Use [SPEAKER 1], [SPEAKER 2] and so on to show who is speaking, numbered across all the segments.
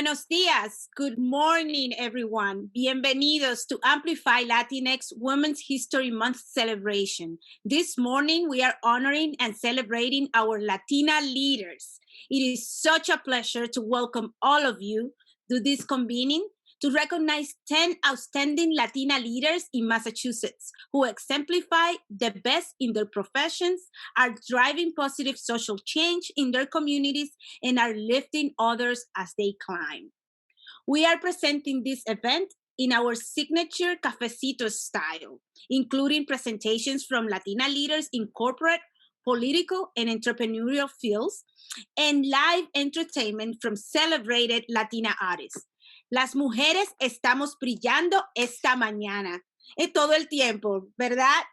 [SPEAKER 1] Buenos días. Good morning, everyone. Bienvenidos to Amplify Latinx Women's History Month celebration. This morning, we are honoring and celebrating our Latina leaders. It is such a pleasure to welcome all of you to this convening to recognize 10 outstanding Latina leaders in Massachusetts who exemplify the best in their professions, are driving positive social change in their communities, and are lifting others as they climb. We are presenting this event in our signature Cafecito-style, including presentations from Latina leaders in corporate, political, and entrepreneurial fields, and live entertainment from celebrated Latina artists. Las mujeres estamos brillando esta mañana, todo el tiempo, ¿verdad?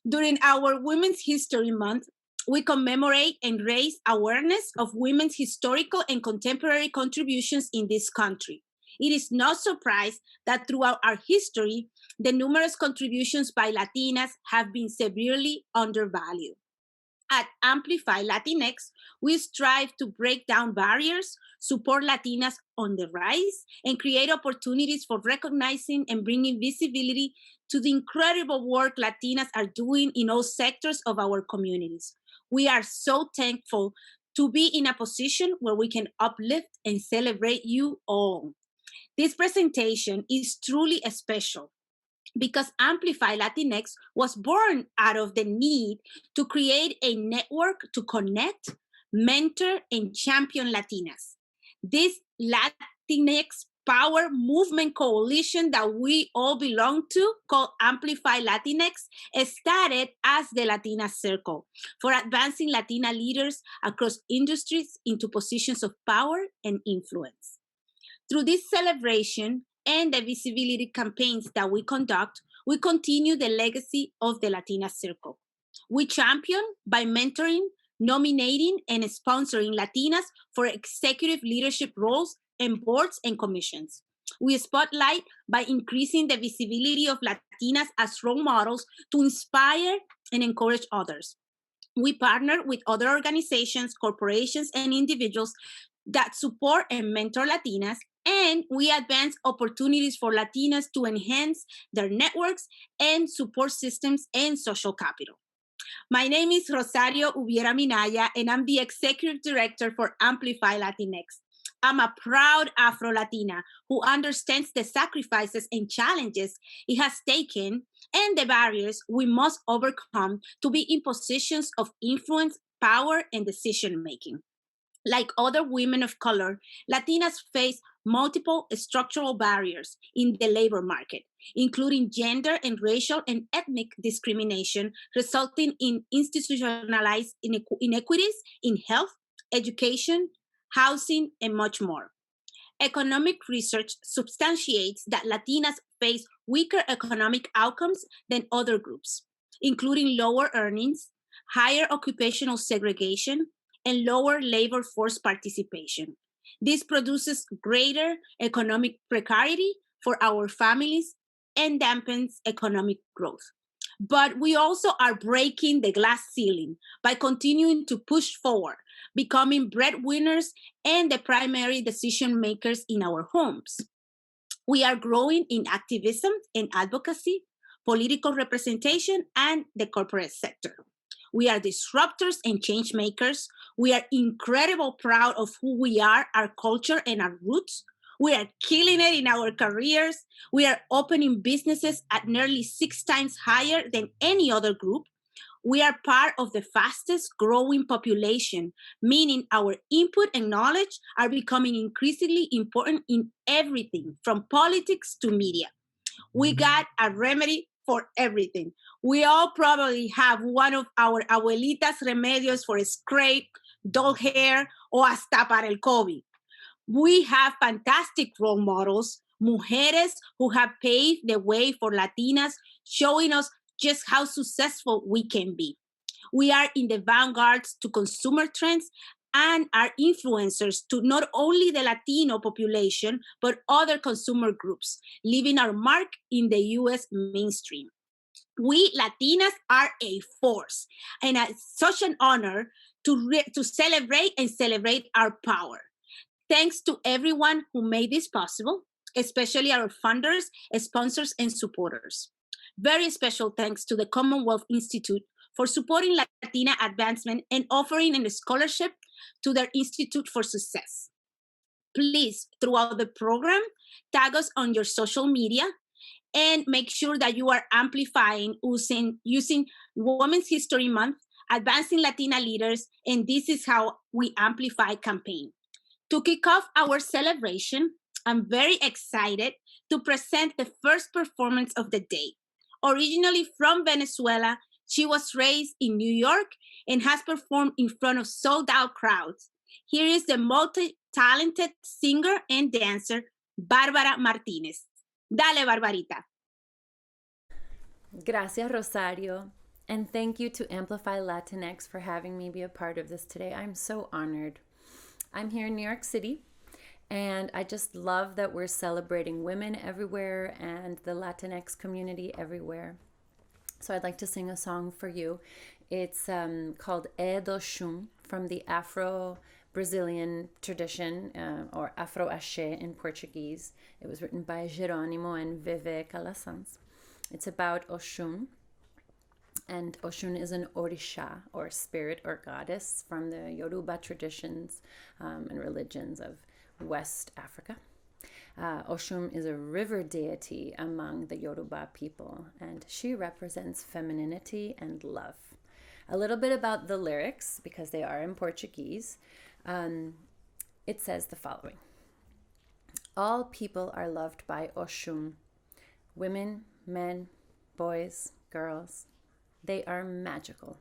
[SPEAKER 1] During our Women's History Month, we commemorate and raise awareness of women's historical and contemporary contributions in this country. It is no surprise that throughout our history, the numerous contributions by Latinas have been severely undervalued. At Amplify Latinx, we strive to break down barriers, support Latinas on the rise, and create opportunities for recognizing and bringing visibility to the incredible work Latinas are doing in all sectors of our communities. We are so thankful to be in a position where we can uplift and celebrate you all. This presentation is truly special because Amplify Latinx was born out of the need to create a network to connect, mentor, and champion Latinas. This Latinx Power Movement Coalition that we all belong to, called Amplify Latinx, started as the Latina Circle for advancing Latina leaders across industries into positions of power and influence. Through this celebration and the visibility campaigns that we conduct, we continue the legacy of the Latina Circle. We champion by mentoring, nominating, and sponsoring Latinas for executive leadership roles and boards and commissions. We spotlight by increasing the visibility of Latinas as role models to inspire and encourage others. We partner with other organizations, corporations, and individuals that support and mentor Latinas, and we advance opportunities for Latinas to enhance their networks and support systems and social capital. My name is Rosario Ubiera Minaya, and I'm the Executive Director for Amplify Latinx. I'm a proud Afro-Latina who understands the sacrifices and challenges it has taken and the barriers we must overcome to be in positions of influence, power, and decision-making. Like other women of color, Latinas face multiple structural barriers in the labor market, including gender and racial and ethnic discrimination, resulting in institutionalized inequities in health, education, housing, and much more. Economic research substantiates that Latinas face weaker economic outcomes than other groups, including lower earnings, higher occupational segregation, and lower labor force participation. This produces greater economic precarity for our families and dampens economic growth. But we also are breaking the glass ceiling by continuing to push forward, becoming breadwinners and the primary decision makers in our homes. We are growing in activism and advocacy, political representation, and the corporate sector. We are disruptors and change makers. We are incredibly proud of who we are, our culture, and our roots. We are killing it in our careers. We are opening businesses at nearly 6 times higher than any other group. We are part of the fastest growing population, meaning our input and knowledge are becoming increasingly important in everything from politics to media. We got a remedy for everything. We all probably have one of our abuelitas remedios for a scrape, dull hair, or hasta para el COVID. We have fantastic role models, mujeres who have paved the way for Latinas, showing us just how successful we can be. We are in the vanguards to consumer trends and are influencers to not only the Latino population, but other consumer groups, leaving our mark in the U.S. mainstream. We Latinas are a force, and it's such an honor to celebrate our power. Thanks to everyone who made this possible, especially our funders, sponsors, and supporters. Very special thanks to the Commonwealth Institute for supporting Latina advancement and offering a scholarship to their Institute for Success. Please, throughout the program, tag us on your social media and make sure that you are amplifying using Women's History Month, Advancing Latina Leaders, and This Is How We Amplify campaign. To kick off our celebration, I'm very excited to present the first performance of the day. Originally from Venezuela, she was raised in New York and has performed in front of sold-out crowds. Here is the multi-talented singer and dancer, Bárbara Martínez. Dale, Barbarita.
[SPEAKER 2] Gracias, Rosario. And thank you to Amplify Latinx for having me be a part of this today. I'm so honored. I'm here in New York City, and I just love that we're celebrating women everywhere and the Latinx community everywhere. So I'd like to sing a song for you. It's called É do Chum, from the Afro-Brazilian tradition, or Afro-Axé in Portuguese. It was written by Jerônimo and Veve Calasanz. It's about Oshun, and Oshun is an orisha, or spirit or goddess, from the Yoruba traditions and religions of West Africa. Oshun is a river deity among the Yoruba people, and she represents femininity and love. A little bit about the lyrics, because they are in Portuguese. It says the following: all people are loved by Oshun, women, men, boys, girls. They are magical.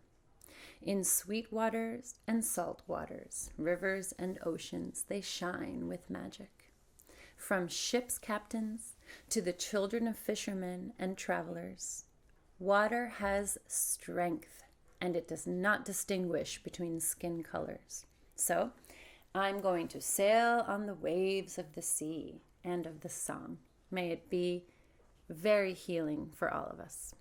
[SPEAKER 2] In sweet waters and salt waters, rivers and oceans, they shine with magic. From ship's captains to the children of fishermen and travelers, water has strength, and it does not distinguish between skin colors. So, I'm going to sail on the waves of the sea and of the song. May it be very healing for all of us.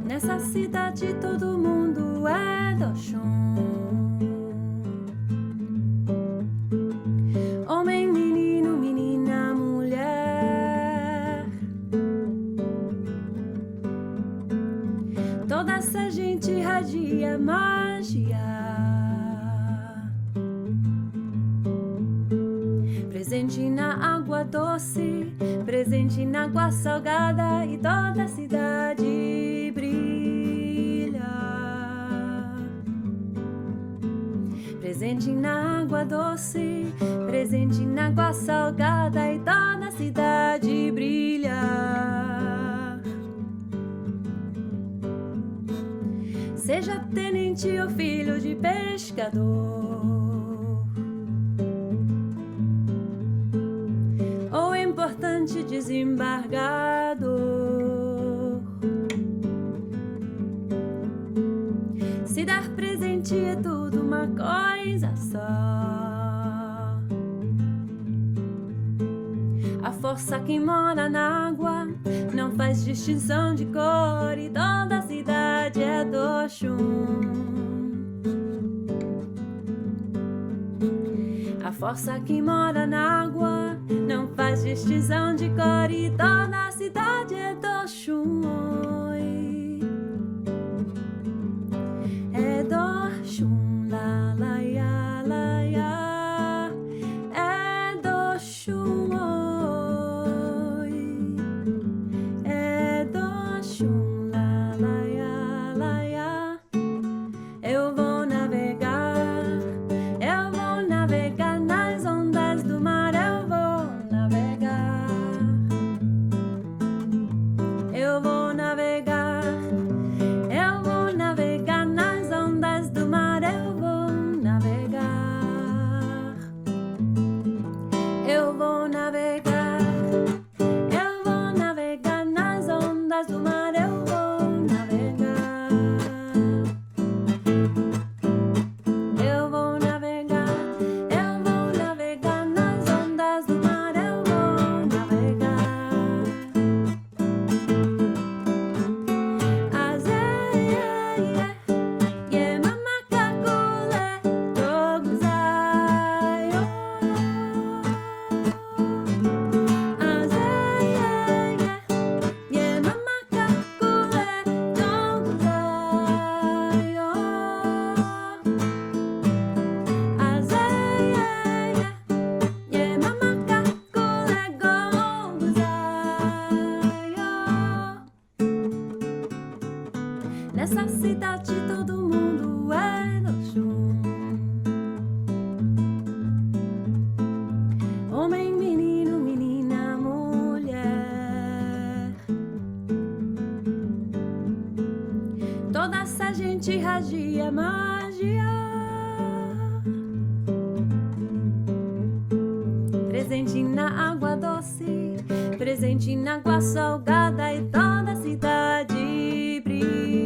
[SPEAKER 2] Nessa cidade todo mundo é do Oxum. Homem, menino, menina, mulher. Toda essa gente irradia magia. Presente na água doce, presente na água salgada, e toda a cidade brilha. Presente na água doce, presente na água salgada, e toda a cidade brilha. Seja tenente ou filho de pescador, ou importante desembargador, se dar presente é tudo uma coisa só. A força que mora na água não faz distinção de cor, e toda a cidade é do Oxum. A força que mora na água não faz distinção de cor, e toda a cidade é do Oxum. É do Oxum, la la ya, la ya. É do Oxum, é do Oxum, la la ya, la ya. Eu vou navegar nas ondas do mar, eu vou navegar. Eu vou navegar Nessa cidade todo mundo é do chum. Homem, menino, menina, mulher. Toda essa gente irradia magia. Presente na água doce, presente na água salgada, e toda a cidade brilha.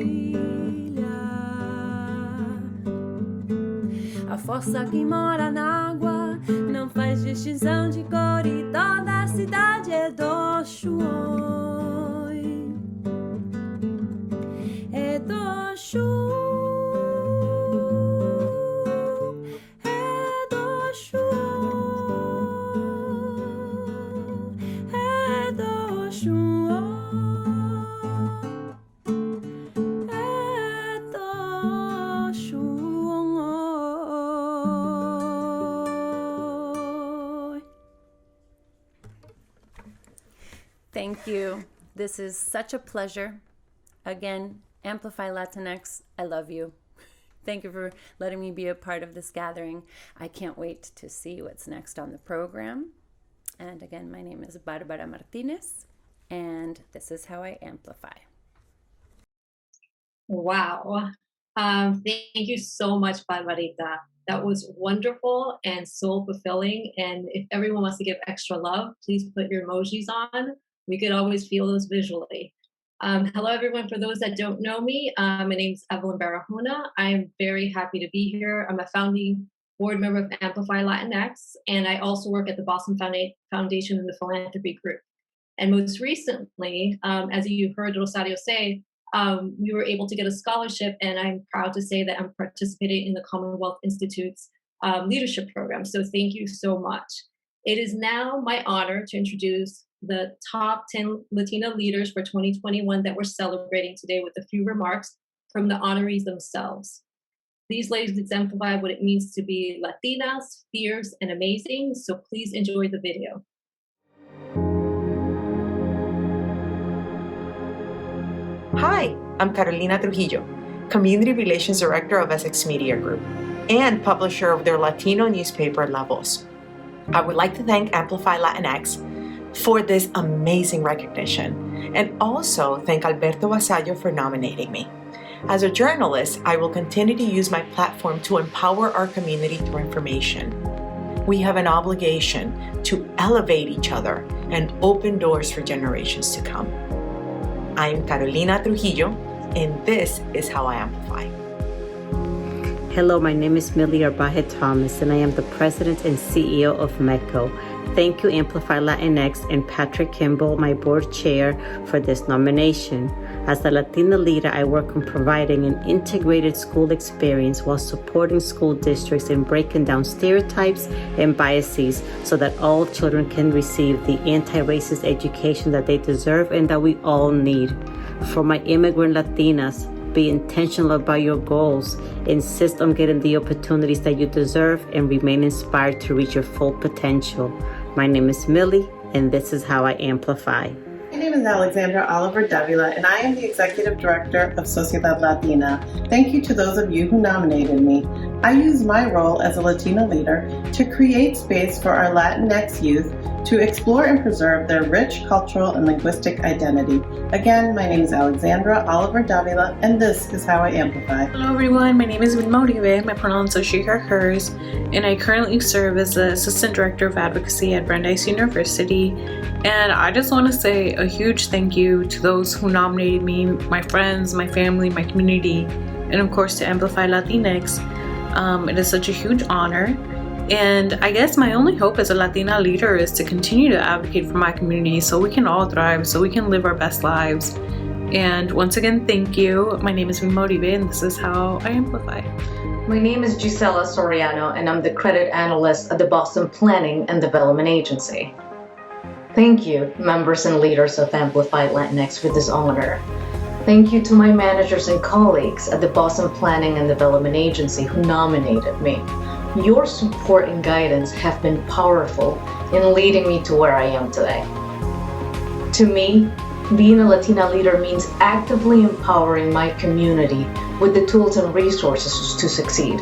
[SPEAKER 2] A força que mora na água não faz distinção de cor, e toda a cidade é do Xuoi. É do Xuoi. Thank you. This is such a pleasure. Again, Amplify Latinx, I love you. Thank you for letting me be a part of this gathering. I can't wait to see what's next on the program. And again, my name is Barbara Martinez, and this is how I amplify.
[SPEAKER 3] Wow. Thank you so much, Barbarita. That was wonderful and soul fulfilling. And if everyone wants to give extra love, please put your emojis on. We could always feel those visually. Hello, everyone. For those that don't know me, my name is Evelyn Barahona. I am very happy to be here. I'm a founding board member of Amplify Latinx, and I also work at the Boston Foundation in the Philanthropy Group. And most recently, as you heard Rosario say, we were able to get a scholarship, and I'm proud to say that I'm participating in the Commonwealth Institute's leadership program. So thank you so much. It is now my honor to introduce the top 10 Latina leaders for 2021 that we're celebrating today with a few remarks from the honorees themselves. These ladies exemplify what it means to be Latinas, fierce, and amazing, so please enjoy the video.
[SPEAKER 4] Hi, I'm Carolina Trujillo, Community Relations Director of Essex Media Group and publisher of their Latino newspaper, La Voz. I would like to thank Amplify Latinx for this amazing recognition, and also thank Alberto Vasallo for nominating me. As a journalist, I will continue to use my platform to empower our community through information. We have an obligation to elevate each other and open doors for generations to come. I am Carolina Trujillo, and this is how I amplify.
[SPEAKER 5] Hello, my name is Millie Arbaje Thomas, and I am the President and CEO of MECO. Thank you, Amplify Latinx, and Patrick Kimball, my board chair, for this nomination. As the Latina leader, I work on providing an integrated school experience while supporting school districts in breaking down stereotypes and biases so that all children can receive the anti-racist education that they deserve and that we all need. For my immigrant Latinas, be intentional about your goals, insist on getting the opportunities that you deserve, and remain inspired to reach your full potential. My name is Millie, and this is how I amplify.
[SPEAKER 6] My name is Alexandra Oliver Davila, and I am the Executive Director of Sociedad Latina. Thank you to those of you who nominated me. I use my role as a Latina leader to create space for our Latinx youth to explore and preserve their rich cultural and linguistic identity. Again, my name is Alexandra Oliver Davila, and this is how I amplify.
[SPEAKER 7] Hello everyone, my name is Motive. My pronouns are she, her, hers, and I currently serve as the Assistant Director of Advocacy at Brandeis University. And I just want to say a huge thank you to those who nominated me, my friends, my family, my community, and of course to Amplify Latinx. It is such a huge honor. And I guess my only hope as a Latina leader is to continue to advocate for my community so we can all thrive, so we can live our best lives. And once again, thank you. My name is Motive, and this is how I amplify.
[SPEAKER 8] My name is Gisela Soriano, and I'm the credit analyst at the Boston Planning and Development Agency. Thank you, members and leaders of Amplify Latinx, for this honor. Thank you to my managers and colleagues at the Boston Planning and Development Agency who nominated me. Your support and guidance have been powerful in leading me to where I am today. To me, Being a Latina leader means actively empowering my community with the tools and resources to succeed.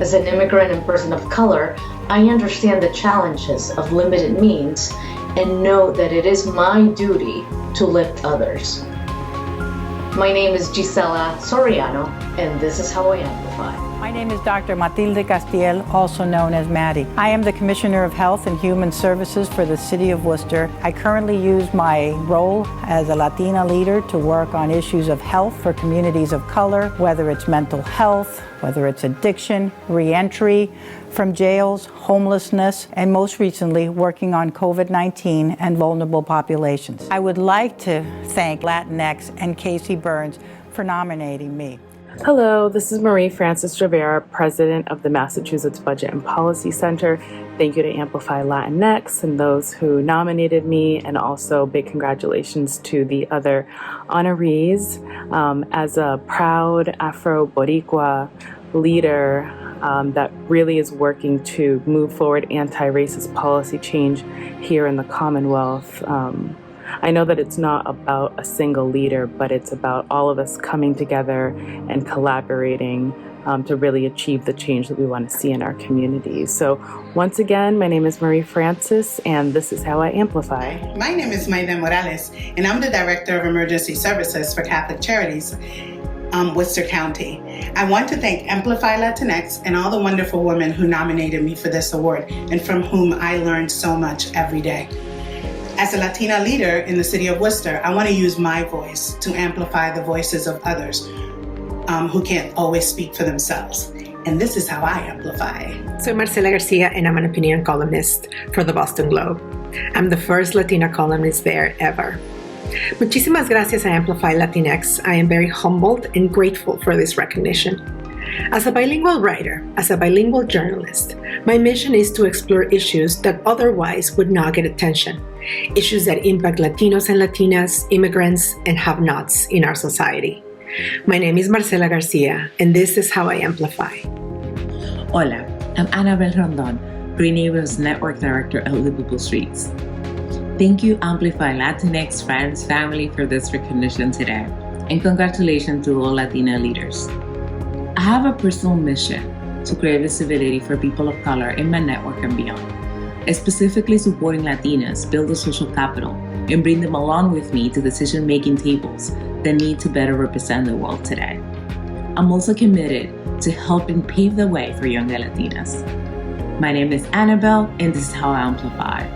[SPEAKER 8] As an immigrant and person of color, I understand the challenges of limited means and know that it is my duty to lift others. My name is Gisela Soriano, and this is how I amplify.
[SPEAKER 9] My name is Dr. Matilde Castiel, also known as Maddie. I am the Commissioner of Health and Human Services for the City of Worcester. I currently use my role as a Latina leader to work on issues of health for communities of color, whether it's mental health, whether it's addiction, reentry from jails, homelessness, and most recently working on COVID-19 and vulnerable populations. I would like to thank Latinx and Casey Burns for nominating me.
[SPEAKER 10] Hello, this is Marie Frances Rivera, President of the Massachusetts Budget and Policy Center. Thank you to Amplify Latinx and those who nominated me, and also big congratulations to the other honorees. As a proud Afro-Boricua leader that really is working to move forward anti-racist policy change here in the Commonwealth, I know that it's not about a single leader, but it's about all of us coming together and collaborating to really achieve the change that we want to see in our communities. So once again, my name is Marie Frances, and this is how I amplify.
[SPEAKER 6] My name is Mayden Morales, and I'm the Director of Emergency Services for Catholic Charities, Worcester County. I want to thank Amplify Latinx and all the wonderful women who nominated me for this award and from whom I learned so much every day. As a Latina leader in the city of Worcester, I want to use my voice to amplify the voices of others who can't always speak for themselves. And this is how I amplify.
[SPEAKER 11] Soy Marcela Garcia, and I'm an opinion columnist for the Boston Globe. I'm the first Latina columnist there ever. Muchísimas gracias a Amplify Latinx. I am very humbled and grateful for this recognition. As a bilingual writer, as a bilingual journalist, my mission is to explore issues that otherwise would not get attention. Issues that impact Latinos and Latinas, immigrants, and have-nots in our society. My name is Marcela Garcia, and this is how I amplify.
[SPEAKER 12] Hola, I'm Annabelle Rondon, Green Neighbors Network Director at Livable Streets. Thank you, Amplify Latinx friends, family, for this recognition today, and congratulations to all Latina leaders. I have a personal mission to create visibility for people of color in my network and beyond, specifically supporting Latinas build a social capital and bring them along with me to decision-making tables that need to better represent the world today. I'm also committed to helping pave the way for younger Latinas. My name is Annabelle, and this is how I amplify.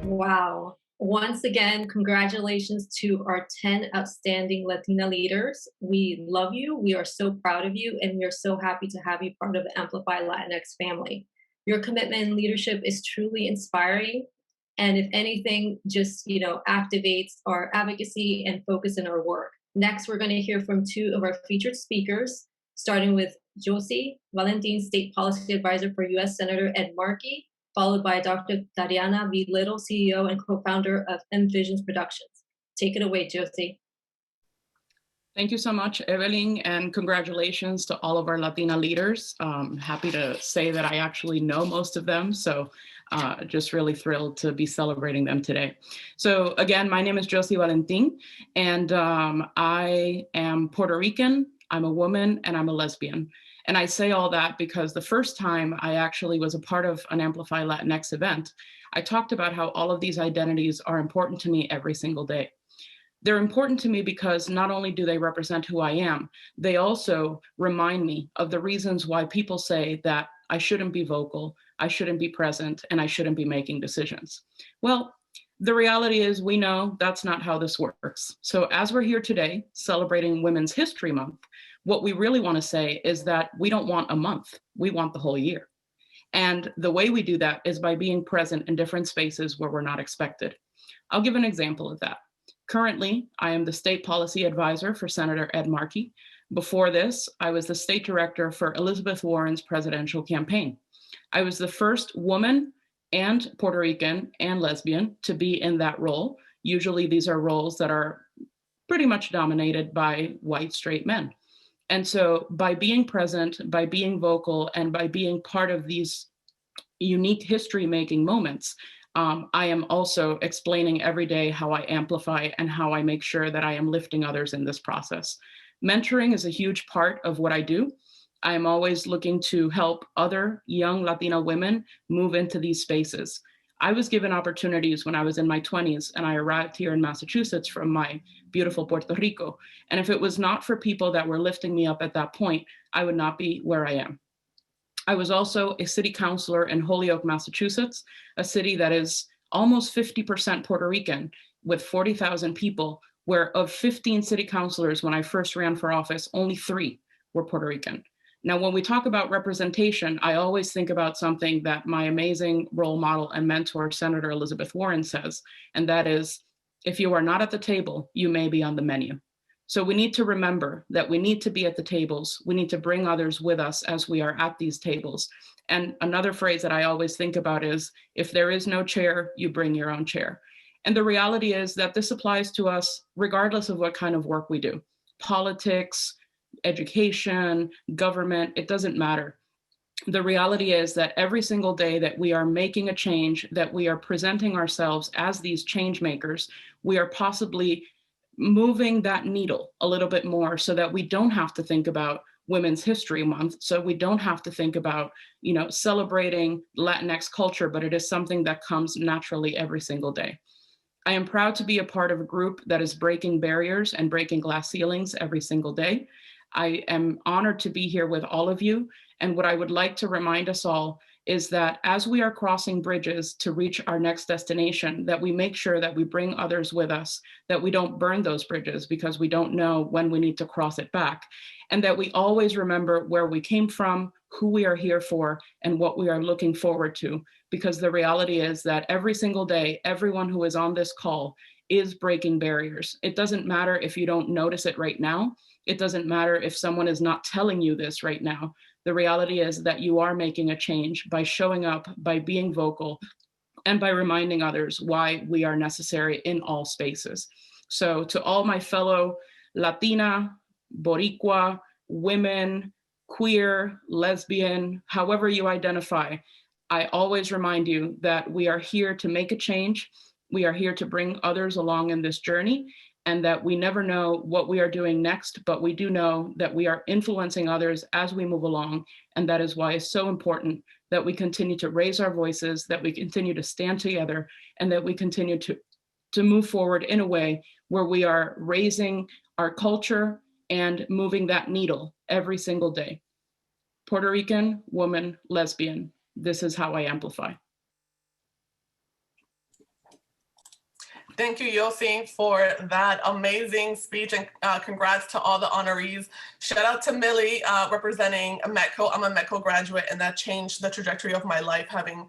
[SPEAKER 3] Wow. Once again, congratulations to our 10 outstanding Latina leaders. We love you. We are so proud of you, and we are so happy to have you part of the Amplify Latinx family. Your commitment and leadership is truly inspiring. And if anything, just, activates our advocacy and focus in our work. Next, we're going to hear from two of our featured speakers, starting with Josie Valentin, State Policy Advisor for U.S. Senator Ed Markey, followed by Dr. Tariana V. Little, CEO and co-founder of Envisions Productions. Take it away, Josie.
[SPEAKER 13] Thank you so much, Evelyn, and congratulations to all of our Latina leaders. Happy to say that I actually know most of them, so just really thrilled to be celebrating them today. So again, my name is Josie Valentin, and I am Puerto Rican, I'm a woman, and I'm a lesbian. And I say all that because the first time I actually was a part of an Amplify Latinx event, I talked about how all of these identities are important to me every single day. They're important to me because not only do they represent who I am, they also remind me of the reasons why people say that I shouldn't be vocal, I shouldn't be present, and I shouldn't be making decisions. Well, the reality is we know that's not how this works. So as we're here today celebrating Women's History Month, what we really want to say is that we don't want a month, we want the whole year. And the way we do that is by being present in different spaces where we're not expected. I'll give an example of that. Currently, I am the State Policy Advisor for Senator Ed Markey. Before this, I was the State Director for Elizabeth Warren's presidential campaign. I was the first woman and Puerto Rican and lesbian to be in that role. Usually these are roles that are pretty much dominated by white straight men. And so by being present, by being vocal, and by being part of these unique history making moments, I am also explaining every day how I amplify and how I make sure that I am lifting others in this process. Mentoring is a huge part of what I do. I am always looking to help other young Latina women move into these spaces. I was given opportunities when I was in my 20s and I arrived here in Massachusetts from my beautiful Puerto Rico. And if it was not for people that were lifting me up at that point, I would not be where I am. I was also a city councilor in Holyoke, Massachusetts, a city that is almost 50% Puerto Rican with 40,000 people, where of 15 city councilors when I first ran for office, only 3 were Puerto Rican. Now, when we talk about representation, I always think about something that my amazing role model and mentor, Senator Elizabeth Warren, says, and that is, if you are not at the table, you may be on the menu. So we need to remember that we need to be at the tables. We need to bring others with us as we are at these tables. And another phrase that I always think about is, if there is no chair, you bring your own chair. And the reality is that this applies to us regardless of what kind of work we do. Politics, education, government, it doesn't matter. The reality is that every single day that we are making a change, that we are presenting ourselves as these change makers, we are possibly moving that needle a little bit more so that we don't have to think about Women's History Month. So we don't have to think about, celebrating Latinx culture, but it is something that comes naturally every single day. I am proud to be a part of a group that is breaking barriers and breaking glass ceilings every single day. I am honored to be here with all of you. And what I would like to remind us all is that as we are crossing bridges to reach our next destination, that we make sure that we bring others with us, that we don't burn those bridges because we don't know when we need to cross it back, and that we always remember where we came from, who we are here for, and what we are looking forward to. Because the reality is that every single day, everyone who is on this call is breaking barriers. It doesn't matter if you don't notice it right now. It doesn't matter if someone is not telling you this right now. The reality is that you are making a change by showing up, by being vocal, and by reminding others why we are necessary in all spaces. So to all my fellow Latina, Boricua, women, queer, lesbian, however you identify, I always remind you that we are here to make a change. We are here to bring others along in this journey, and that we never know what we are doing next, but we do know that we are influencing others as we move along. And that is why it's so important that we continue to raise our voices, that we continue to stand together, and that we continue to move forward in a way where we are raising our culture and moving that needle every single day. Puerto Rican, woman, lesbian, this is how I amplify.
[SPEAKER 14] Thank you, Yossi, for that amazing speech, and congrats to all the honorees. Shout out to Millie, representing Metco. I'm a Metco graduate, and that changed the trajectory of my life, having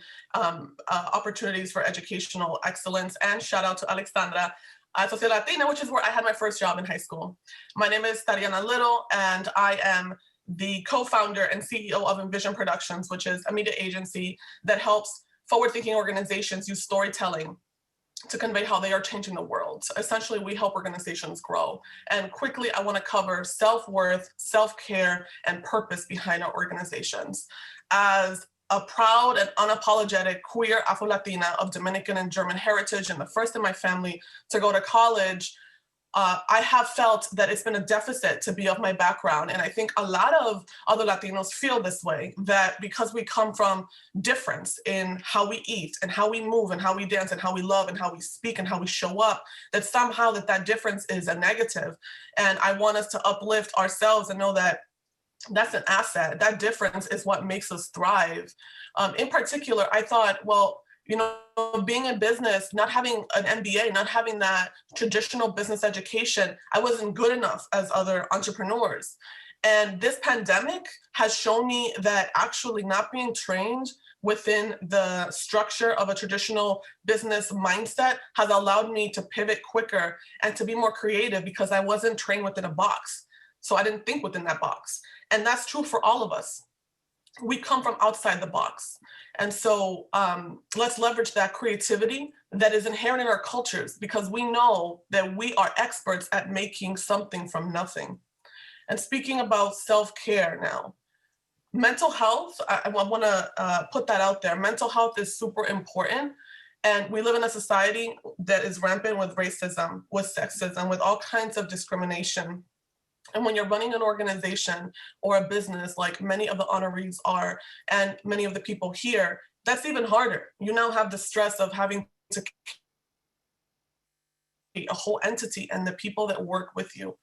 [SPEAKER 14] opportunities for educational excellence. And shout out to Alexandra, Sociedad Latina, which is where I had my first job in high school. My name is Tariana Little, and I am the co-founder and CEO of Envision Productions, which is a media agency that helps forward-thinking organizations use storytelling to convey how they are changing the world. So essentially, we help organizations grow. And quickly, I want to cover self-worth, self-care, and purpose behind our organizations. As a proud and unapologetic queer Afro-Latina of Dominican and German heritage, and the first in my family to go to college, I have felt that it's been a deficit to be of my background. And I think a lot of other Latinos feel this way, that because we come from difference in how we eat and how we move and how we dance and how we love and how we speak and how we show up, that somehow that difference is a negative. And I want us to uplift ourselves and know that that's an asset. That difference is what makes us thrive. In particular, I thought, well, being in business, not having an MBA, not having that traditional business education, I wasn't good enough as other entrepreneurs. And this pandemic has shown me that actually not being trained within the structure of a traditional business mindset has allowed me to pivot quicker and to be more creative, because I wasn't trained within a box. So I didn't think within that box. And that's true for all of us. We come from outside the box. And so let's leverage that creativity that is inherent in our cultures, because we know that we are experts at making something from nothing. And speaking about self-care now, mental health, I want to put that out there. Mental health is super important. And we live in a society that is rampant with racism, with sexism, with all kinds of discrimination. And when you're running an organization or a business, like many of the honorees are, and many of the people here, that's even harder. You now have the stress of having to be a whole entity and the people that work with you.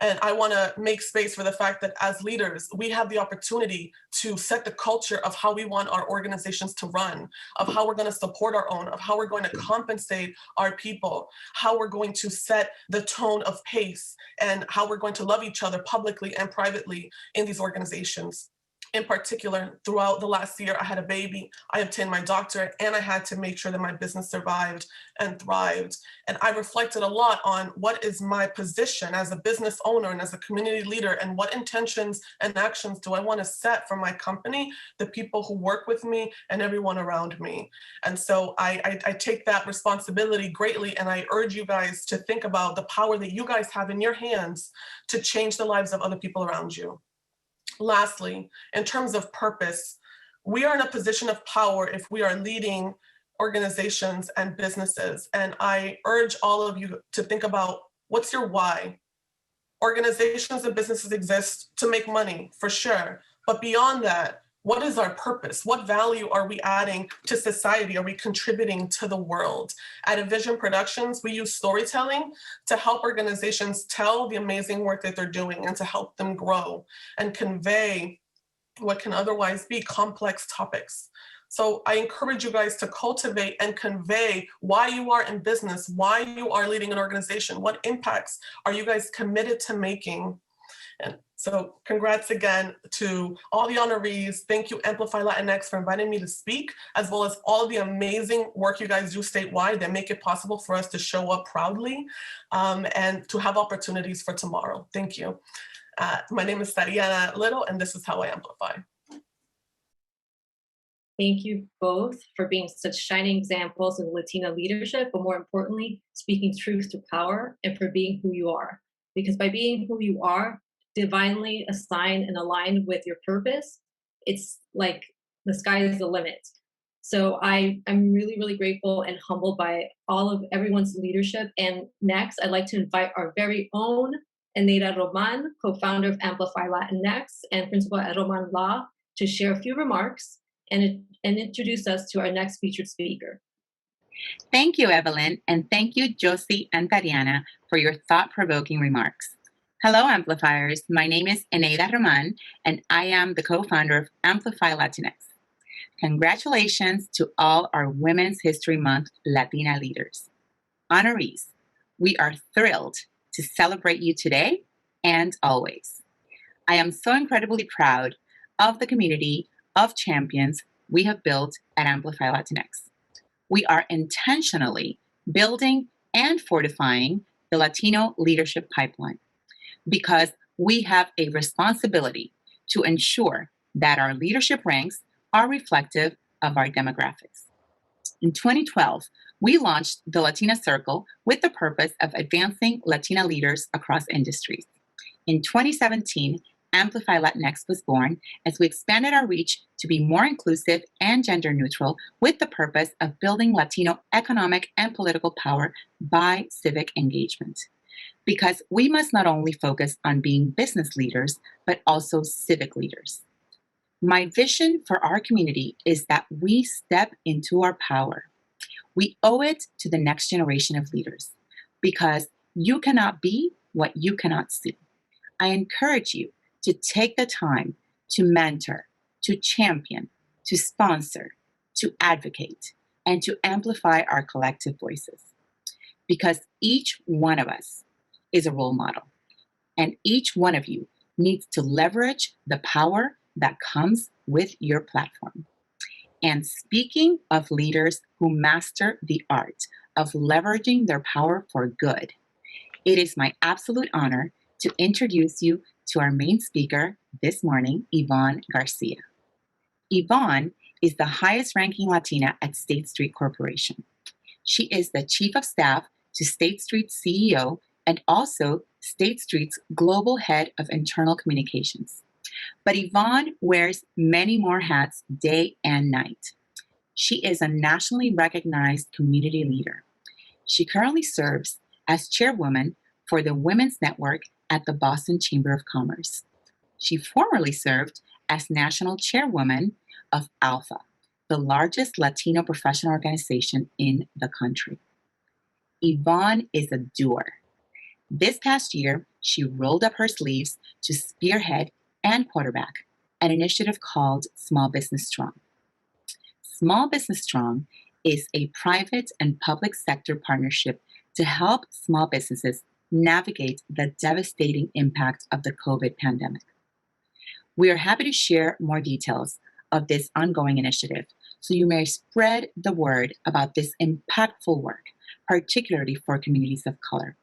[SPEAKER 14] And I want to make space for the fact that as leaders, we have the opportunity to set the culture of how we want our organizations to run, of how we're going to support our own, of how we're going to compensate our people, how we're going to set the tone of pace, and how we're going to love each other publicly and privately in these organizations. In particular, throughout the last year, I had a baby, I obtained my doctorate, and I had to make sure that my business survived and thrived. And I reflected a lot on what is my position as a business owner and as a community leader, and what intentions and actions do I want to set for my company, the people who work with me, and everyone around me. And so I take that responsibility greatly, and I urge you guys to think about the power that you guys have in your hands to change the lives of other people around you. Lastly, in terms of purpose, we are in a position of power if we are leading organizations and businesses. And I urge all of you to think about, what's your why? Organizations and businesses exist to make money, for sure. But beyond that, what is our purpose? What value are we adding to society? Are we contributing to the world? At Envision Productions, we use storytelling to help organizations tell the amazing work that they're doing and to help them grow and convey what can otherwise be complex topics. So I encourage you guys to cultivate and convey why you are in business, why you are leading an organization, what impacts are you guys committed to making. And so congrats again to all the honorees. Thank you, Amplify Latinx, for inviting me to speak, as well as all the amazing work you guys do statewide that make it possible for us to show up proudly and to have opportunities for tomorrow. Thank you. My name is Tariana Little, and this is how I amplify.
[SPEAKER 3] Thank you both for being such shining examples of Latina leadership, but more importantly, speaking truth to power, and for being who you are. Because by being who you are, divinely assigned and aligned with your purpose, it's like the sky is the limit. So I'm really, really grateful and humbled by all of everyone's leadership. And next, I'd like to invite our very own Eneida Roman, co-founder of Amplify Latinx and principal at Roman Law, to share a few remarks and introduce us to our next featured speaker.
[SPEAKER 15] Thank you, Evelyn, and thank you, Josie and Tariana, for your thought-provoking remarks. Hello, Amplifiers. My name is Eneida Roman, and I am the co-founder of Amplify Latinx. Congratulations to all our Women's History Month Latina leaders. Honorees, we are thrilled to celebrate you today and always. I am so incredibly proud of the community of champions we have built at Amplify Latinx. We are intentionally building and fortifying the Latino leadership pipeline because we have a responsibility to ensure that our leadership ranks are reflective of our demographics. In 2012, we launched the Latina Circle with the purpose of advancing Latina leaders across industries. In 2017, Amplify Latinx was born as we expanded our reach to be more inclusive and gender neutral with the purpose of building Latino economic and political power by civic engagement. Because we must not only focus on being business leaders, but also civic leaders. My vision for our community is that we step into our power. We owe it to the next generation of leaders because you cannot be what you cannot see. I encourage you to take the time to mentor, to champion, to sponsor, to advocate, and to amplify our collective voices. Because each one of us is a role model, and each one of you needs to leverage the power that comes with your platform. And speaking of leaders who master the art of leveraging their power for good, it is my absolute honor to introduce you to our main speaker this morning, Yvonne Garcia. Yvonne is the highest ranking Latina at State Street Corporation. She is the Chief of Staff to State Street's CEO and also State Street's Global Head of Internal Communications. But Yvonne wears many more hats day and night. She is a nationally recognized community leader. She currently serves as chairwoman for the Women's Network at the Boston Chamber of Commerce. She formerly served as national chairwoman of Alpha, the largest Latino professional organization in the country. Yvonne is a doer. This past year, she rolled up her sleeves to spearhead and quarterback an initiative called Small Business Strong. Small Business Strong is a private and public sector partnership to help small businesses navigate the devastating impact of the COVID pandemic. We are happy to share more details of this ongoing initiative so you may spread the word about this impactful work, particularly for communities of color,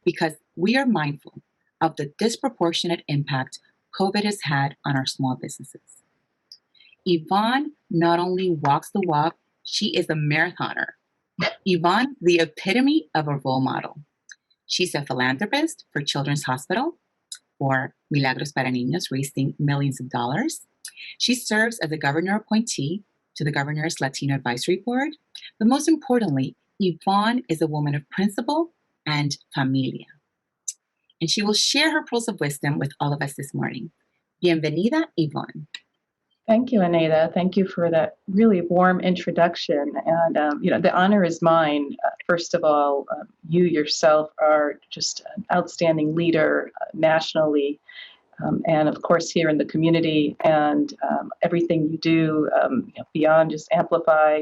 [SPEAKER 15] because we are mindful of the disproportionate impact COVID has had on our small businesses. Yvonne not only walks the walk, she is a marathoner. Yvonne, the epitome of a role model. She's a philanthropist for Children's Hospital, for Milagros para Niños, raising millions of dollars. She serves as a governor appointee to the governor's Latino Advisory Board. But most importantly, Yvonne is a woman of principle and familia. And she will share her pearls of wisdom with all of us this morning. Bienvenida, Yvonne.
[SPEAKER 16] Thank you, Aneda. Thank you for that really warm introduction. And, the honor is mine. First of all, you yourself are just an outstanding leader nationally, and of course here in the community. And everything you do beyond just Amplify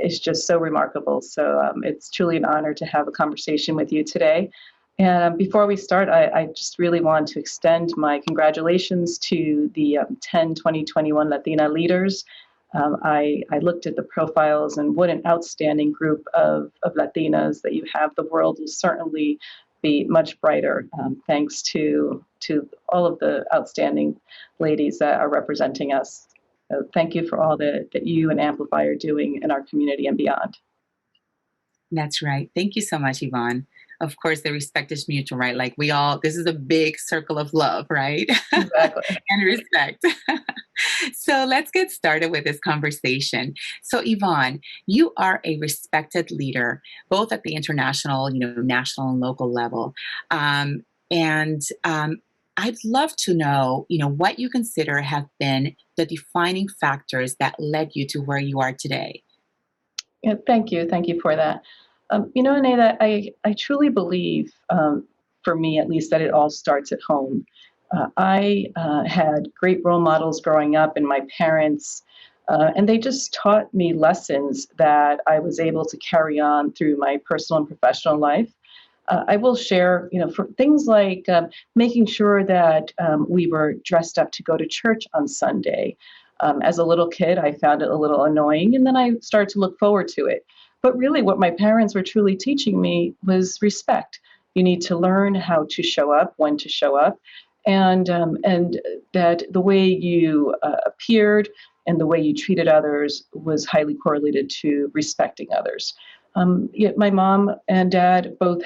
[SPEAKER 16] is just so remarkable. So it's truly an honor to have a conversation with you today. And before we start, I just really want to extend my congratulations to the 10 2021 Latina leaders. I looked at the profiles, and what an outstanding group of Latinas that you have. The world will certainly be much brighter thanks to all of the outstanding ladies that are representing us. So thank you for all that you and Amplify are doing in our community and beyond.
[SPEAKER 15] That's right. Thank you so much, Yvonne. Of course, the respect is mutual, right? Like this is a big circle of love, right?
[SPEAKER 16] Exactly.
[SPEAKER 15] And respect. So let's get started with this conversation. So Yvonne, you are a respected leader, both at the international, national and local level. I'd love to know, what you consider have been the defining factors that led you to where you are today.
[SPEAKER 16] Yeah, thank you. Thank you for that. Aneda, I truly believe, for me at least, that it all starts at home. I had great role models growing up, and my parents, and they just taught me lessons that I was able to carry on through my personal and professional life. I will share, for things like making sure that we were dressed up to go to church on Sunday. As a little kid, I found it a little annoying, and then I started to look forward to it. But really what my parents were truly teaching me was respect. You need to learn how to show up, when to show up, and that the way you appeared and the way you treated others was highly correlated to respecting others. Yet my mom and dad both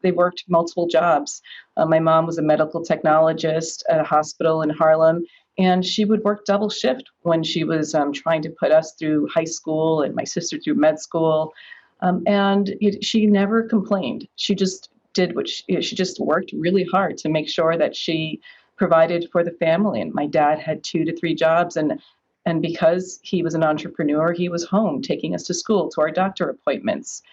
[SPEAKER 16] they worked multiple jobs. My mom was a medical technologist at a hospital in Harlem, and she would work double shift when she was trying to put us through high school and my sister through med school. She never complained. She just did she just worked really hard to make sure that she provided for the family. And my dad had 2 to 3 jobs. And because he was an entrepreneur, he was home taking us to school, to our doctor appointments.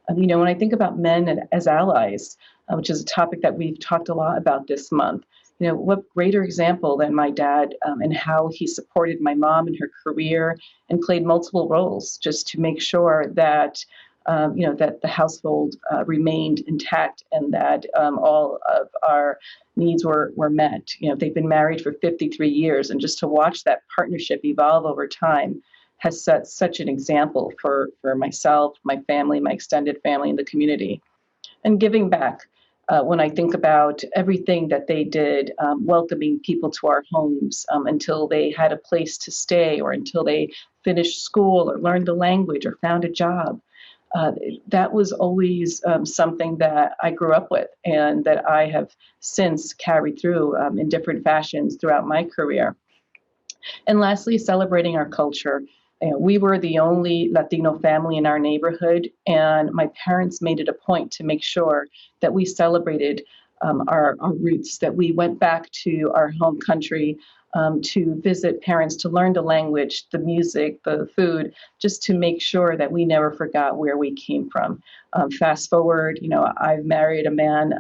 [SPEAKER 16] When I think about men as allies, which is a topic that we've talked a lot about this month, what greater example than my dad and how he supported my mom in her career and played multiple roles just to make sure that, that the household remained intact and that all of our needs were met. They've been married for 53 years, and just to watch that partnership evolve over time has set such an example for myself, my family, my extended family, and the community. And giving back. When I think about everything that they did, welcoming people to our homes until they had a place to stay or until they finished school or learned the language or found a job. that was always something that I grew up with and that I have since carried through in different fashions throughout my career. And lastly, celebrating our culture. We were the only Latino family in our neighborhood, and my parents made it a point to make sure that we celebrated our roots, that we went back to our home country to visit parents, to learn the language, the music, the food, just to make sure that we never forgot where we came from. Fast forward, I've married a man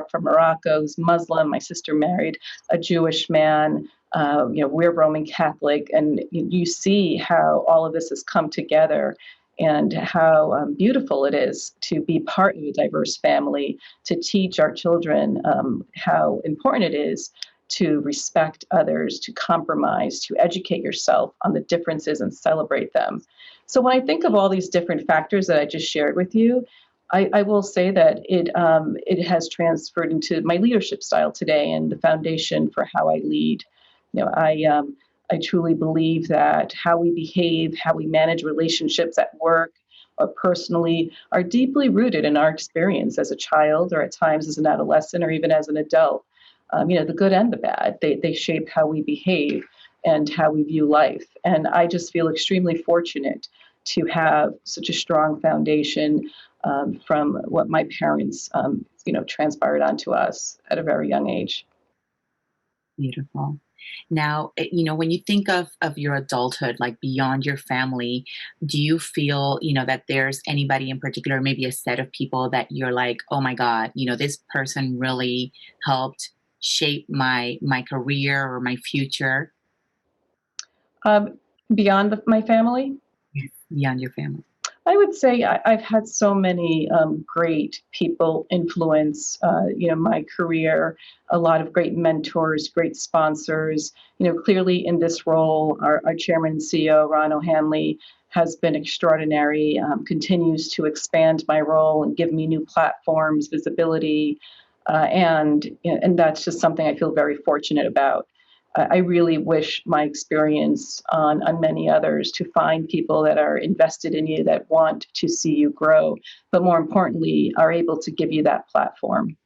[SPEAKER 16] from Morocco who's Muslim. My sister married a Jewish man. We're Roman Catholic, and you see how all of this has come together and how beautiful it is to be part of a diverse family, to teach our children how important it is to respect others, to compromise, to educate yourself on the differences and celebrate them. So when I think of all these different factors that I just shared with you, I will say that it has transferred into my leadership style today and the foundation for how I lead. I truly believe that how we behave, how we manage relationships at work or personally are deeply rooted in our experience as a child or at times as an adolescent or even as an adult. The good and the bad, they shape how we behave and how we view life. And I just feel extremely fortunate to have such a strong foundation from what my parents, transpired onto us at a very young age.
[SPEAKER 15] Beautiful. Now, when you think of your adulthood, like beyond your family, do you feel, that there's anybody in particular, maybe a set of people that you're like, oh my God, this person really helped shape my career or my future?
[SPEAKER 16] Beyond my family?
[SPEAKER 15] Yes, beyond your family.
[SPEAKER 16] I would say I've had so many great people influence, my career. A lot of great mentors, great sponsors. Clearly in this role, our chairman and CEO, Ron O'Hanley, has been extraordinary. Continues to expand my role and give me new platforms, visibility, and that's just something I feel very fortunate about. I really wish my experience on many others to find people that are invested in you, that want to see you grow, but more importantly, are able to give you that platform.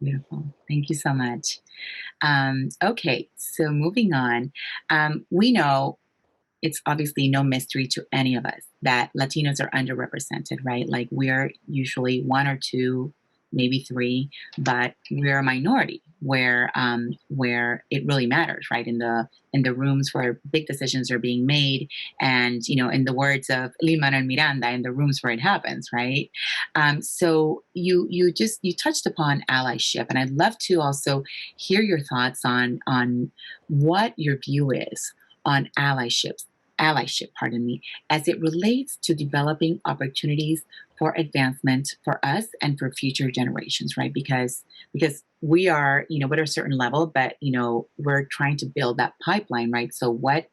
[SPEAKER 15] Beautiful. Thank you so much. Okay, so moving on. We know it's obviously no mystery to any of us that Latinos are underrepresented, right? Like we're usually one or two, maybe three, but we're a minority where it really matters, right? In the rooms where big decisions are being made, and in the words of Lin-Manuel Miranda, in the rooms where it happens, right? So you touched upon allyship, and I'd love to also hear your thoughts on what your view is on allyship, as it relates to developing opportunities for advancement for us and for future generations, right? Because we are, at a certain level, but, we're trying to build that pipeline, right? So what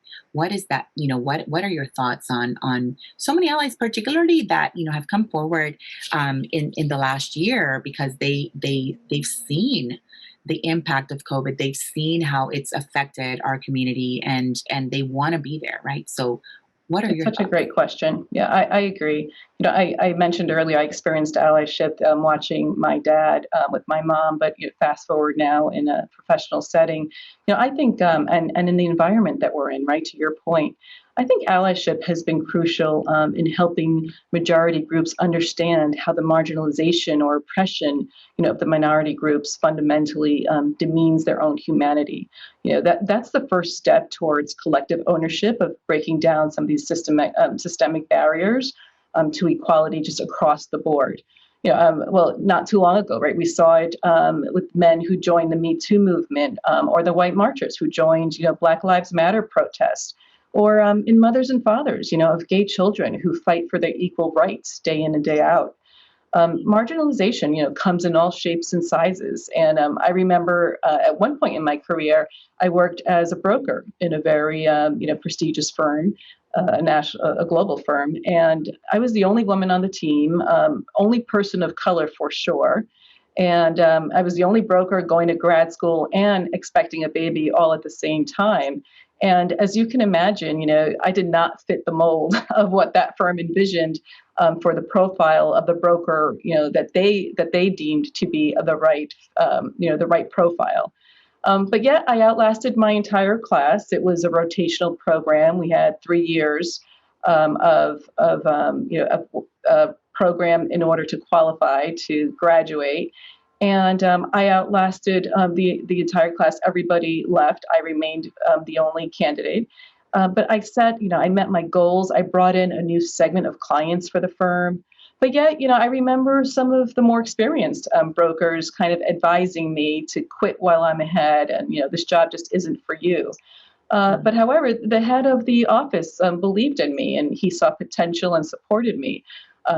[SPEAKER 15] is that, what are your thoughts on so many allies, particularly that, have come forward in the last year because they've seen the impact of COVID. They've seen how it's affected our community and they want to be there, right? So what are your thoughts?
[SPEAKER 16] Such a great question. Yeah, I agree. I mentioned earlier I experienced allyship watching my dad with my mom, but fast forward now in a professional setting. I think, and in the environment that we're in, right, to your point, I think allyship has been crucial in helping majority groups understand how the marginalization or oppression, of the minority groups fundamentally demeans their own humanity. That's the first step towards collective ownership of breaking down some of these systemic barriers to equality just across the board. Well, not too long ago, right? We saw it with men who joined the Me Too movement, or the white marchers who joined, Black Lives Matter protests, or in mothers and fathers, of gay children who fight for their equal rights day in and day out. Marginalization, comes in all shapes and sizes. And I remember at one point in my career, I worked as a broker in a very, prestigious firm, a global firm. And I was the only woman on the team, only person of color for sure. And I was the only broker going to grad school and expecting a baby all at the same time. And as you can imagine, I did not fit the mold of what that firm envisioned for the profile of the broker, that they deemed to be the right, the right profile. But yet I outlasted my entire class. It was a rotational program. We had 3 years of a program in order to qualify to graduate. And I outlasted the entire class. Everybody left. I remained the only candidate. But I said, I met my goals. I brought in a new segment of clients for the firm. But yet, I remember some of the more experienced brokers kind of advising me to quit while I'm ahead. And, this job just isn't for you. But however, the head of the office believed in me, and he saw potential and supported me.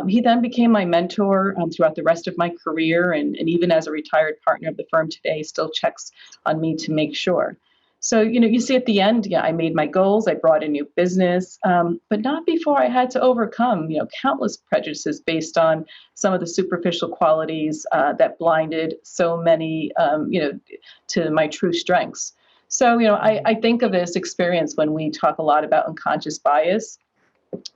[SPEAKER 16] He then became my mentor throughout the rest of my career, and even as a retired partner of the firm today, still checks on me to make sure. So, you see at the end, I made my goals, I brought in new business, but not before I had to overcome, countless prejudices based on some of the superficial qualities that blinded so many, to my true strengths. So, I think of this experience when we talk a lot about unconscious bias.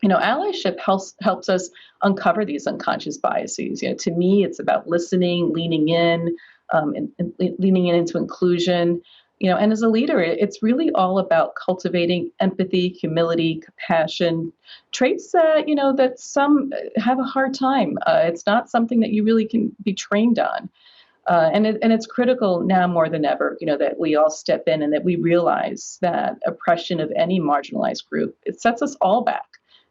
[SPEAKER 16] Allyship helps us uncover these unconscious biases. To me, it's about listening, leaning in, and leaning into inclusion. And as a leader, it's really all about cultivating empathy, humility, compassion, traits that, that some have a hard time. It's not something that you really can be trained on. And it's critical now more than ever, that we all step in and that we realize that oppression of any marginalized group, it sets us all back,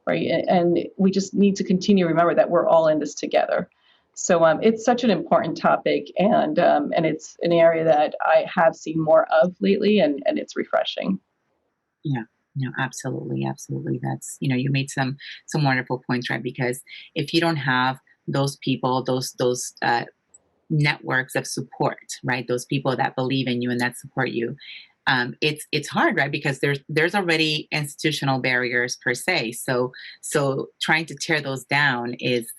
[SPEAKER 16] right? And we just need to continue to remember that we're all in this together. So it's such an important topic, and it's an area that I have seen more of lately, and it's refreshing.
[SPEAKER 15] Yeah, no, absolutely. That's, you made some wonderful points, right? Because if you don't have those people, those networks of support, right? Those people that believe in you and that support you. It's hard, right? Because there's already institutional barriers per se. So trying to tear those down is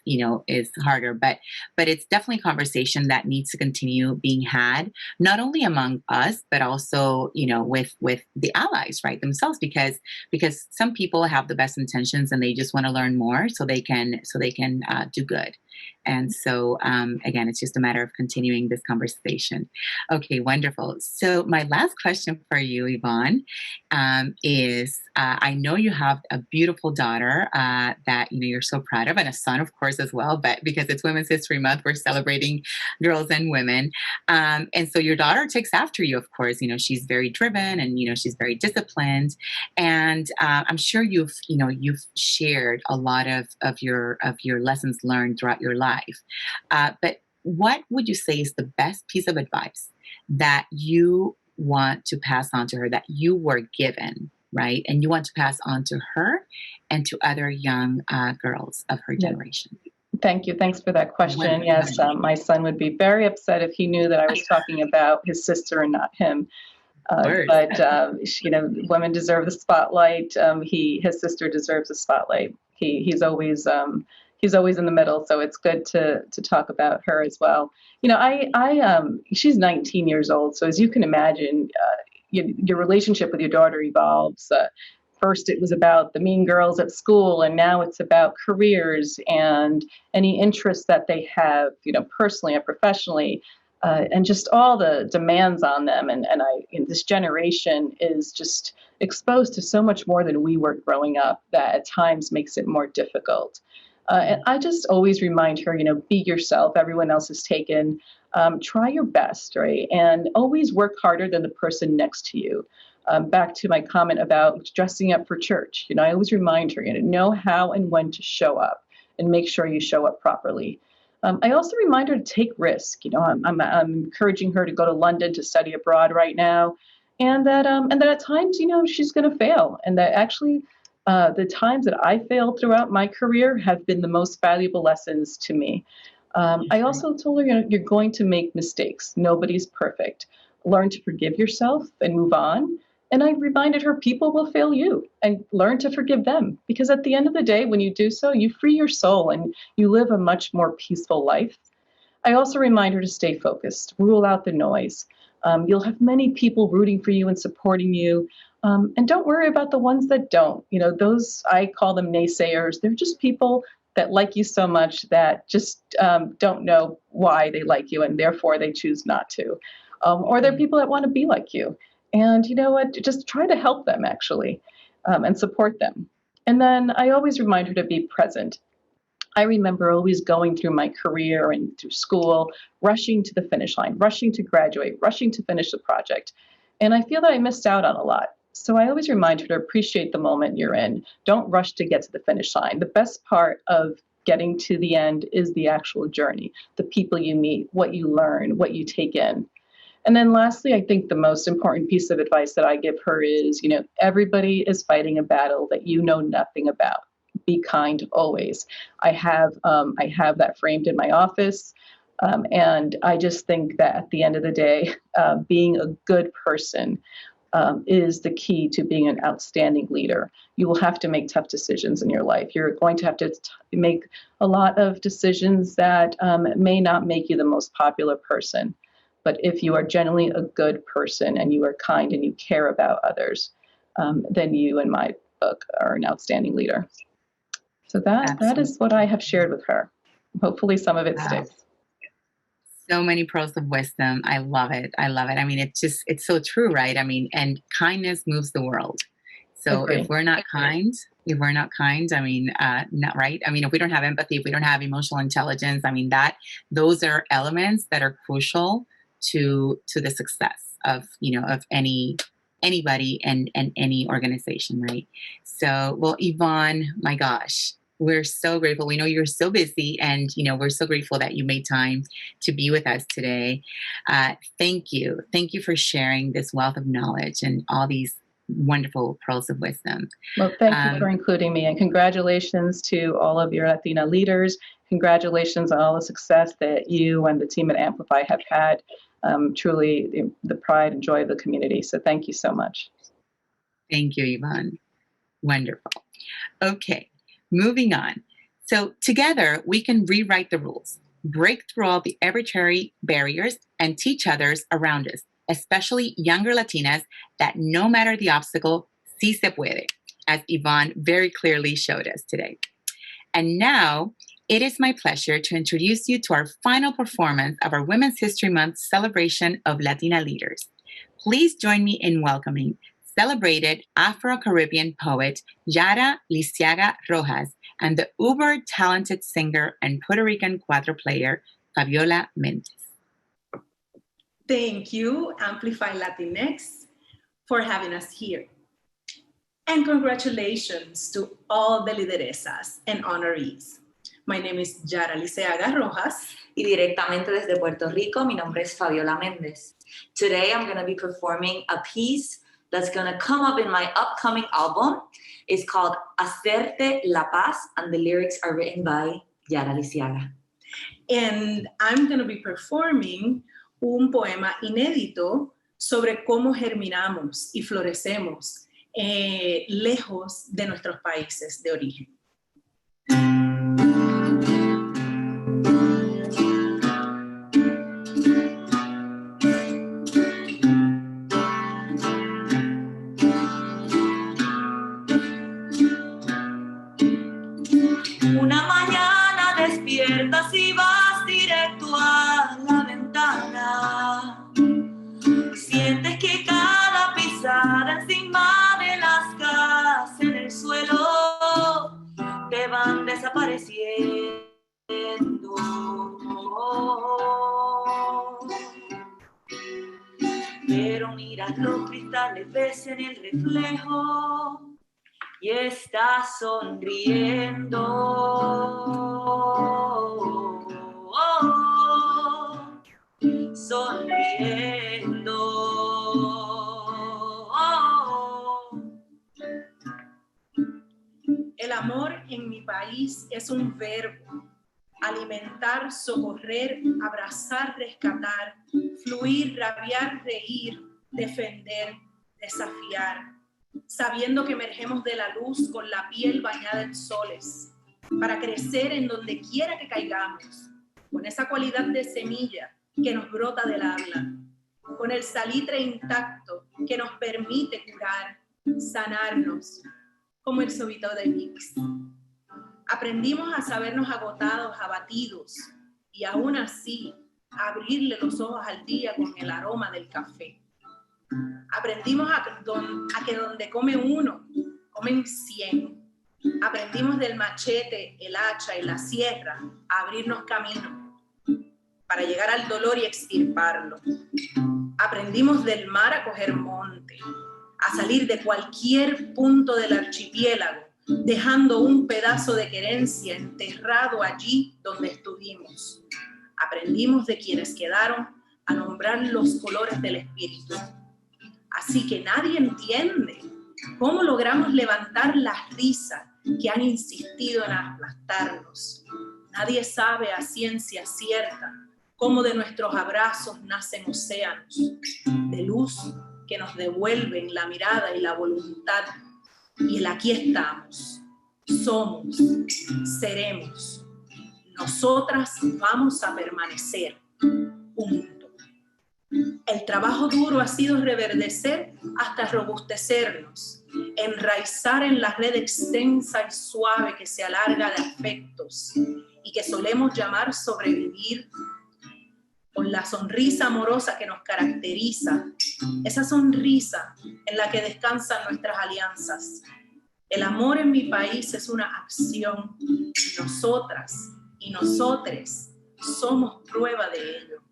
[SPEAKER 15] harder, but it's definitely a conversation that needs to continue being had, not only among us, but also, with the allies, right, themselves, because some people have the best intentions and they just want to learn more so they can do good. And so, again, it's just a matter of continuing this conversation. Okay, wonderful. So my last question for you, Yvonne, is I know you have a beautiful daughter that you're so proud of, and a son, of course, as well. But because it's Women's History Month, we're celebrating girls and women. And so your daughter takes after you, of course. She's very driven, and she's very disciplined. And I'm sure you've shared a lot of your lessons learned throughout your life. But what would you say is the best piece of advice that you want to pass on to her, that you were given, right? And you want to pass on to her and to other young girls of her generation?
[SPEAKER 16] Thank you. Thanks for that question. Yes, my son would be very upset if he knew that I was talking about his sister and not him. But women deserve the spotlight. His sister deserves the spotlight. He's always in the middle, so it's good to talk about her as well. She's 19 years old, so as you can imagine, your relationship with your daughter evolves. First, it was about the mean girls at school, and now it's about careers and any interests that they have, personally and professionally, and just all the demands on them. And this generation is just exposed to so much more than we were growing up that at times makes it more difficult. And I just always remind her, be yourself. Everyone else is taken. Try your best, right? And always work harder than the person next to you. Back to my comment about dressing up for church. I always remind her, know how and when to show up and make sure you show up properly. I also remind her to take risk. I'm encouraging her to go to London to study abroad right now, and that at times, she's going to fail, and that actually the times that I failed throughout my career have been the most valuable lessons to me. I also told her, you're going to make mistakes. Nobody's perfect. Learn to forgive yourself and move on. And I reminded her people will fail you, and learn to forgive them. Because at the end of the day, when you do so, you free your soul and you live a much more peaceful life. I also remind her to stay focused, rule out the noise. You'll have many people rooting for you and supporting you. And don't worry about the ones that don't. You know, those, I call them naysayers. They're just people that like you so much that just don't know why they like you and therefore they choose not to. Or they're people that want to be like you. And you know what? Just try to help them actually and support them. And then I always remind her to be present. I remember always going through my career and through school, rushing to the finish line, rushing to graduate, rushing to finish the project. And I feel that I missed out on a lot. So I always remind her to appreciate the moment you're in. Don't rush to get to the finish line. The best part of getting to the end is the actual journey, the people you meet, what you learn, what you take in. And then lastly, I think the most important piece of advice that I give her is, you know, everybody is fighting a battle that you know nothing about. Be kind always. I have that framed in my office. And I just think that at the end of the day, being a good person is the key to being an outstanding leader. You will have to make tough decisions in your life. You're going to have to make a lot of decisions that may not make you the most popular person. But if you are genuinely a good person and you are kind and you care about others, then you, in my book, are an outstanding leader. So that is what I have shared with her. Hopefully some of it sticks.
[SPEAKER 15] So many pearls of wisdom. I love it. I love it. I mean, it's so true, right? I mean, and kindness moves the world. So if we're not kind, I mean, not right. I mean, if we don't have empathy, if we don't have emotional intelligence, I mean, those are elements that are crucial to the success of, you know, of anybody and any organization, right? So, well, Yvonne, my gosh, we're so grateful. We know you're so busy, and you know we're so grateful that you made time to be with us today. Thank you for sharing this wealth of knowledge and all these wonderful pearls of wisdom.
[SPEAKER 16] Well, thank you for including me, and congratulations to all of your Latina leaders. Congratulations on all the success that you and the team at Amplify have had. Truly the pride and joy of the community. So thank you so much.
[SPEAKER 15] Thank you, Yvonne. Wonderful. Okay, moving on. So together we can rewrite the rules, break through all the arbitrary barriers, and teach others around us, especially younger Latinas, that no matter the obstacle, sí se puede, as Yvonne very clearly showed us today. And now, it is my pleasure to introduce you to our final performance of our Women's History Month celebration of Latina leaders. Please join me in welcoming celebrated Afro-Caribbean poet Yara Lisiaga Rojas and the uber-talented singer and Puerto Rican cuatro player Fabiola Mendez.
[SPEAKER 17] Thank you, Amplify Latinx, for having us here. And congratulations to all the lideresas and honorees. My name is Yara Liceaga Rojas.
[SPEAKER 18] Y directamente desde Puerto Rico, mi nombre es Fabiola Mendez. Today I'm going to be performing a piece that's going to come up in my upcoming album. It's called Hacerte la Paz, and the lyrics are written by Yara Liceaga.
[SPEAKER 17] And I'm going to be performing un poema inédito sobre cómo germinamos y florecemos lejos de nuestros países de origen.
[SPEAKER 18] Una mañana despiertas y vas directo a la ventana. Sientes que cada pisada encima de las casas en el suelo te van desapareciendo. Pero miras los cristales, ves en el reflejo y estás sonriendo. Sonriendo.
[SPEAKER 17] El amor en mi país es un verbo. Alimentar, socorrer, abrazar, rescatar, fluir, rabiar, reír, defender, desafiar. Sabiendo que emergemos de la luz con la piel bañada en soles, para crecer en donde quiera que caigamos, con esa cualidad de semilla que nos brota del habla, con el salitre intacto que nos permite curar sanarnos, como el sobito de Vicks. Aprendimos a sabernos agotados, abatidos, y aún así abrirle los ojos al día con el aroma del café. Aprendimos a que donde come uno, comen 100. Aprendimos del machete, el hacha y la sierra a abrirnos camino para llegar al dolor y extirparlo. Aprendimos del mar a coger monte, a salir de cualquier punto del archipiélago, dejando un pedazo de querencia enterrado allí donde estuvimos. Aprendimos de quienes quedaron a nombrar los colores del espíritu. Así que nadie entiende cómo logramos levantar las risas que han insistido en aplastarnos. Nadie sabe a ciencia cierta cómo de nuestros abrazos nacen océanos de luz que nos devuelven la mirada y la voluntad. Y el aquí estamos, somos, seremos. Nosotras vamos a permanecer. Punto. El trabajo duro ha sido reverdecer hasta robustecernos, enraizar en la red extensa y suave que se alarga de afectos y que solemos llamar sobrevivir, con la sonrisa amorosa que nos caracteriza, esa sonrisa en la que descansan nuestras alianzas. El amor en mi país es una acción, y nosotras y nosotres somos prueba de ello.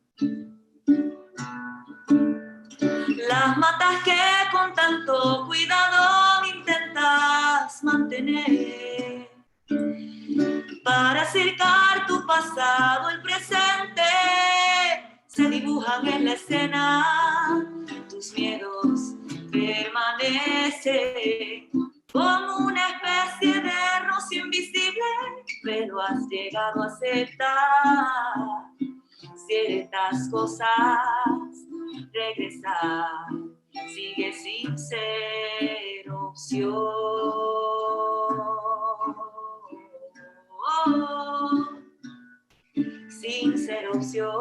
[SPEAKER 18] Las matas que con tanto cuidado intentas mantener para acercar tu pasado, el presente se dibujan en la escena. Tus miedos permanecen como una especie de rocío invisible, pero has llegado a aceptar ciertas cosas. Regresar sigue sin ser opción. Sin ser opción.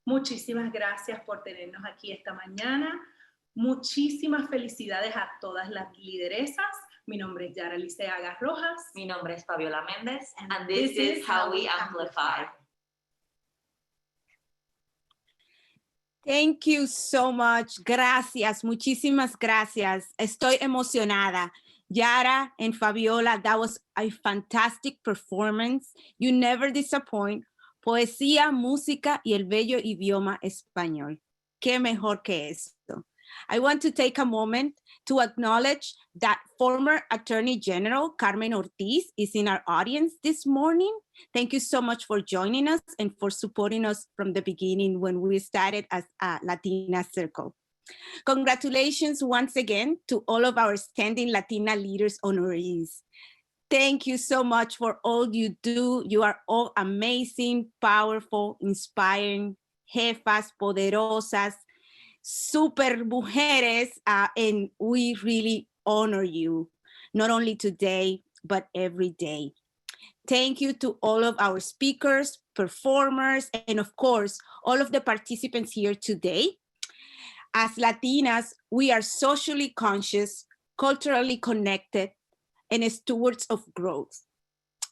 [SPEAKER 17] Muchísimas gracias por tenernos aquí esta mañana. Muchísimas felicidades a todas las lideresas. Mi nombre es Yara Liceaga Rojas.
[SPEAKER 18] Mi nombre es Fabiola Méndez, and this is how we amplify.
[SPEAKER 1] Thank you so much. Gracias, muchísimas gracias. Estoy emocionada. Yara and Fabiola, that was a fantastic performance. You never disappoint. Poesía, música y el bello idioma español. ¿Qué mejor que esto? I want to take a moment to acknowledge that former Attorney General Carmen Ortiz is in our audience this morning. Thank you so much for joining us and for supporting us from the beginning when we started as a Latina Circle. Congratulations once again to all of our standing Latina leaders honorees. Thank you so much for all you do. You are all amazing, powerful, inspiring, jefas, poderosas, super mujeres, and we really honor you, not only today, but every day. Thank you to all of our speakers, performers, and of course, all of the participants here today. As Latinas, we are socially conscious, culturally connected, and stewards of growth.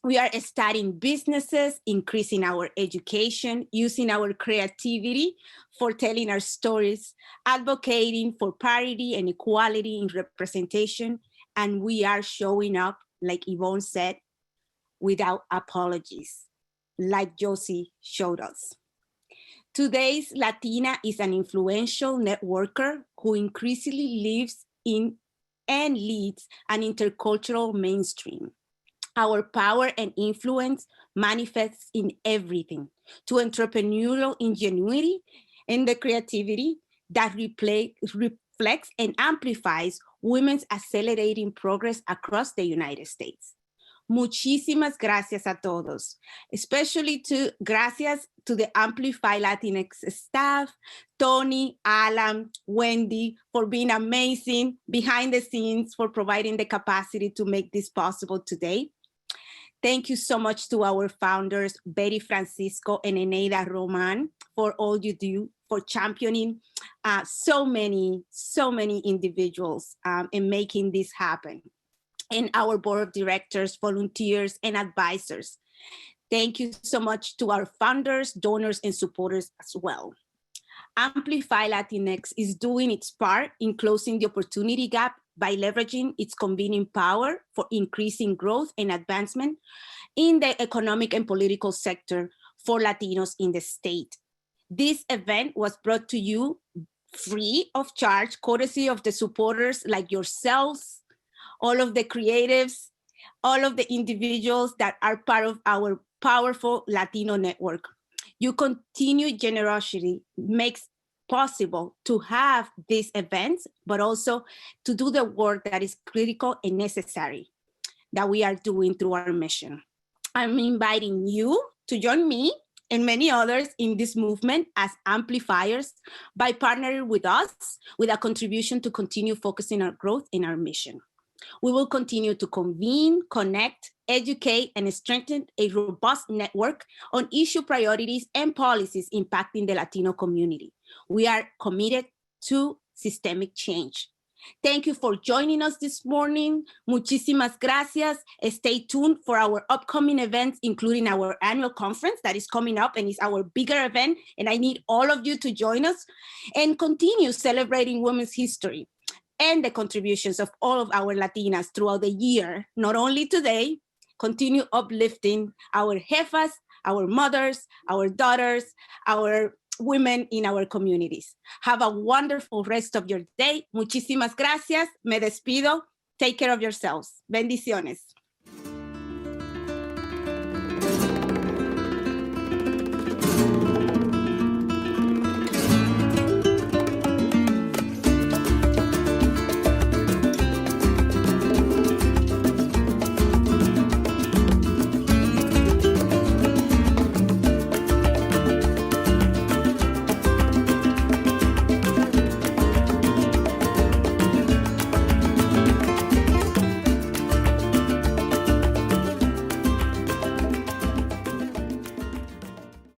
[SPEAKER 1] We are starting businesses, increasing our education, using our creativity for telling our stories, advocating for parity and equality in representation, and we are showing up, like Yvonne said, without apologies, like Josie showed us. Today's Latina is an influential networker who increasingly lives in and leads an intercultural mainstream. Our power and influence manifests in everything, to entrepreneurial ingenuity and the creativity that reflects and amplifies women's accelerating progress across the United States. Muchísimas gracias a todos, especially gracias to the Amplify Latinx staff, Tony, Alan, Wendy, for being amazing behind the scenes, for providing the capacity to make this possible today. Thank you so much to our founders, Betty Francisco and Eneida Roman, for all you do, for championing so many individuals and making this happen. And our board of directors, volunteers, and advisors. Thank you so much to our founders, donors, and supporters as well. Amplify Latinx is doing its part in closing the opportunity gap by leveraging its convening power for increasing growth and advancement in the economic and political sector for Latinos in the state. This event was brought to you free of charge, courtesy of the supporters like yourselves, all of the creatives, all of the individuals that are part of our powerful Latino network. Your continued generosity makes possible to have these events, but also to do the work that is critical and necessary that we are doing through our mission. I'm inviting you to join me and many others in this movement as amplifiers by partnering with us with a contribution to continue focusing our growth in our mission. We will continue to convene, connect, educate, and strengthen a robust network on issue priorities and policies impacting the Latino community. We are committed to systemic change. Thank you for joining us this morning. Muchísimas gracias. Stay tuned for our upcoming events, including our annual conference that is coming up and is our bigger event. And I need all of you to join us and continue celebrating women's history and the contributions of all of our Latinas throughout the year. Not only today, continue uplifting our jefas, our mothers, our daughters, our women in our communities. Have a wonderful rest of your day. Muchísimas gracias. Me despido. Take care of yourselves. Bendiciones.